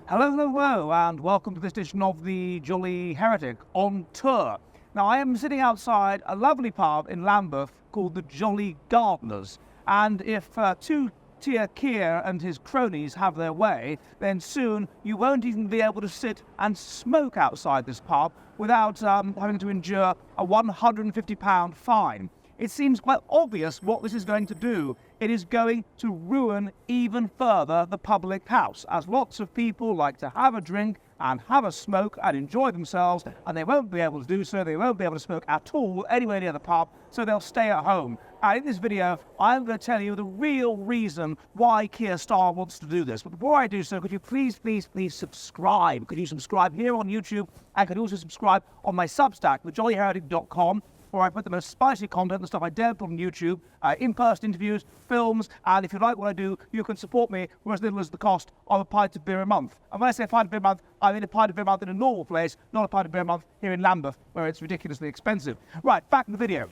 Hello, hello, hello, and welcome to this edition of the Jolly Heretic on tour. Now, I am sitting outside a lovely pub in Lambeth called the Jolly Gardeners, and if Tia Keir and his cronies have their way, then soon you won't even be able to sit and smoke outside this pub without having to endure a £150 fine. It seems quite obvious what this is going to do. It is going to ruin even further the public house, as lots of people like to have a drink and have a smoke and enjoy themselves, and they won't be able to do so. They won't be able to smoke at all anywhere near the pub, so they'll stay at home. And in this video, I'm going to tell you the real reason why Keir Starmer wants to do this. But before I do so, could you please subscribe? Could you subscribe here on YouTube, and could you also subscribe on my Substack, thejollyheretic.com, where I put the most spicy content, the stuff I dare put on YouTube, in-person interviews, films, and if you like what I do, you can support me for as little as the cost of a pint of beer a month. And when I say a pint of beer a month, I mean a pint of beer a month in a normal place, not a pint of beer a month here in Lambeth, where it's ridiculously expensive. Right, back to the video.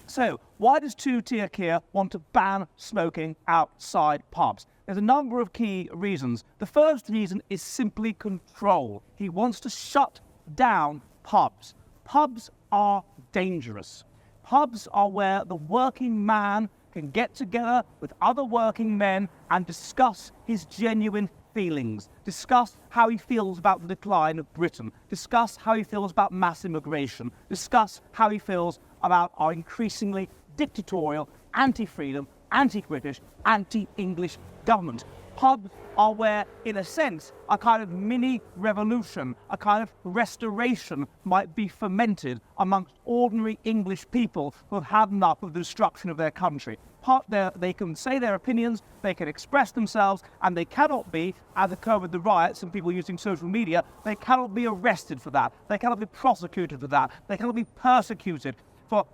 So, why does Tia Keir want to ban smoking outside pubs? There's a number of key reasons. The first reason is simply control. He wants to shut down pubs. Pubs are dangerous. Pubs are where the working man can get together with other working men and discuss his genuine feelings, discuss how he feels about the decline of Britain, discuss how he feels about mass immigration, discuss how he feels about our increasingly dictatorial, anti-freedom, anti-British, anti-English government. Pubs are where, in a sense, a kind of mini-revolution, a kind of restoration might be fermented amongst ordinary English people who have had enough of the destruction of their country. They can say their opinions, they can express themselves, and they cannot be, as occurred with the riots and people using social media, they cannot be arrested for that, they cannot be prosecuted for that, they cannot be persecuted for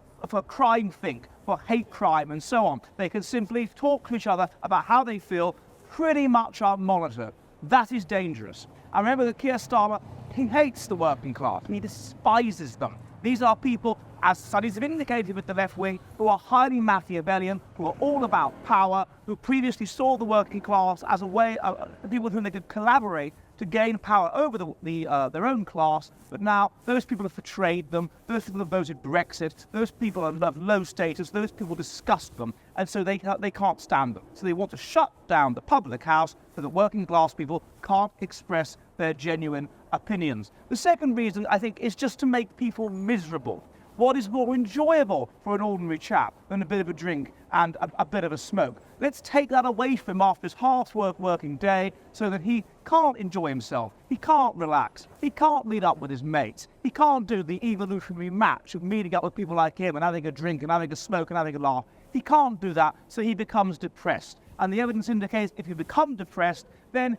crime think, for hate crime and so on. They can simply talk to each other about how they feel, pretty much unmonitored. That is dangerous. I remember that Keir Starmer, he hates the working class, and he despises them. These are people, as studies have indicated with the left wing, who are highly Machiavellian, who are all about power, who previously saw the working class as a way of people with whom they could collaborate to gain power over their own class, but now those people have betrayed them, those people have voted Brexit, those people have low status, those people disgust them, and so they can't stand them. So they want to shut down the public house so that working class people can't express their genuine opinions. The second reason, I think, is just to make people miserable. What is more enjoyable for an ordinary chap than a bit of a drink and a bit of a smoke? Let's take that away from him after his hard working day so that he can't enjoy himself, he can't relax, he can't meet up with his mates, he can't do the evolutionary match of meeting up with people like him and having a drink and having a smoke and having a laugh. He can't do that, so he becomes depressed. And the evidence indicates if you become depressed, then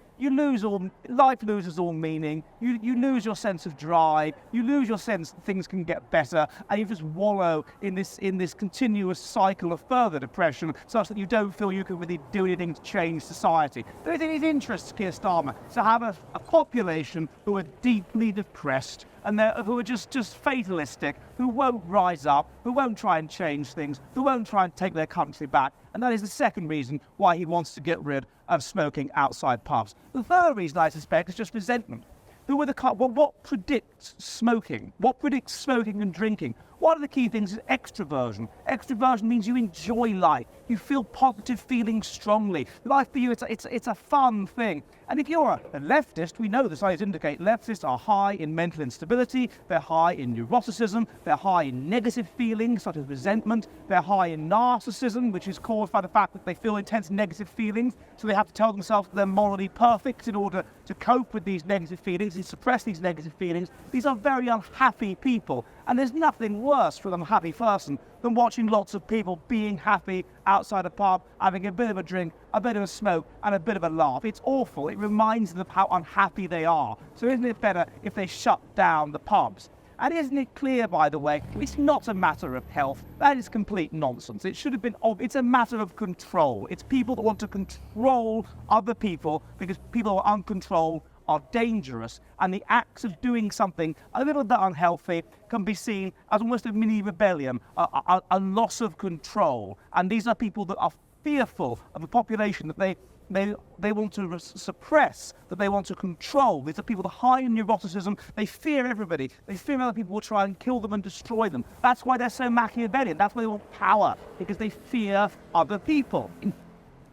life loses all meaning, you lose your sense of drive, you lose your sense that things can get better, and you just wallow in this continuous cycle of further depression, such that you don't feel you can really do anything to change society. But it's in his interest, Keir Starmer, to have a population who are deeply depressed, and who are just fatalistic, who won't rise up, who won't try and change things, who won't try and take their country back. And that is the second reason why he wants to get rid of smoking outside pubs. The third reason, I suspect, is just resentment. What predicts smoking? What predicts smoking and drinking? One of the key things is extroversion. Extroversion means you enjoy life. You feel positive feelings strongly. Life for you, it's a fun thing. And if you're a leftist, we know the science indicate leftists are high in mental instability, they're high in neuroticism, they're high in negative feelings such as resentment, they're high in narcissism, which is caused by the fact that they feel intense negative feelings, so they have to tell themselves that they're morally perfect in order to cope with these negative feelings, to suppress these negative feelings. These are very unhappy people, and there's nothing worse for an unhappy person than watching lots of people being happy outside a pub, having a bit of a drink, a bit of a smoke, and a bit of a laugh. It's awful. It reminds them of how unhappy they are. So isn't it better if they shut down the pubs? And isn't it clear, by the way, it's not a matter of health. That is complete nonsense. It should have been, it's a matter of control. It's people that want to control other people because people who are uncontrolled are dangerous, and the acts of doing something a little bit unhealthy can be seen as almost a mini rebellion, a loss of control. And these are people that are fearful of a population that they want to suppress, that they want to control. These are people with high neuroticism. They fear everybody. They fear other people will try and kill them and destroy them. That's why they're so Machiavellian. That's why they want power, because they fear other people.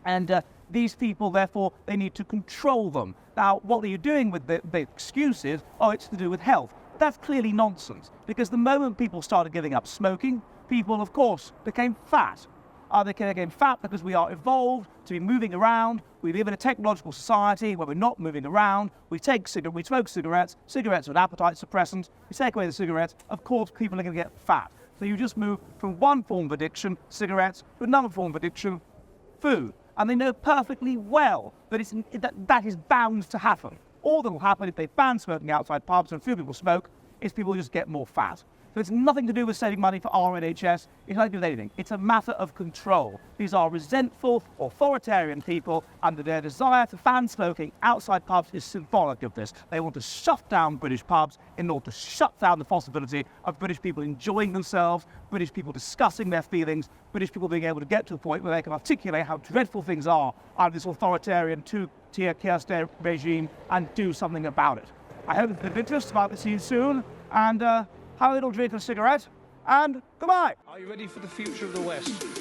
And these people, therefore, they need to control them. Now, what are you doing with the excuse is, oh, it's to do with health. That's clearly nonsense, because the moment people started giving up smoking, people, of course, became fat. They became fat because we are evolved to be moving around. We live in a technological society where we're not moving around. We smoke cigarettes. Cigarettes are an appetite suppressant. We take away the cigarettes. Of course, people are going to get fat. So you just move from one form of addiction, cigarettes, to another form of addiction, food. And they know perfectly well that that is bound to happen. All that will happen if they ban smoking outside pubs and few people smoke is people just get more fat. So it's nothing to do with saving money for our NHS. It's nothing to do with anything. It's a matter of control. These are resentful, authoritarian people, and their desire to ban smoking outside pubs is symbolic of this. They want to shut down British pubs in order to shut down the possibility of British people enjoying themselves, British people discussing their feelings, British people being able to get to a point where they can articulate how dreadful things are under this authoritarian two-tier Keir regime and do something about it. I hope it's of interest. I'll see you soon, and have a little drink of a cigarette, and goodbye. Are you ready for the future of the West?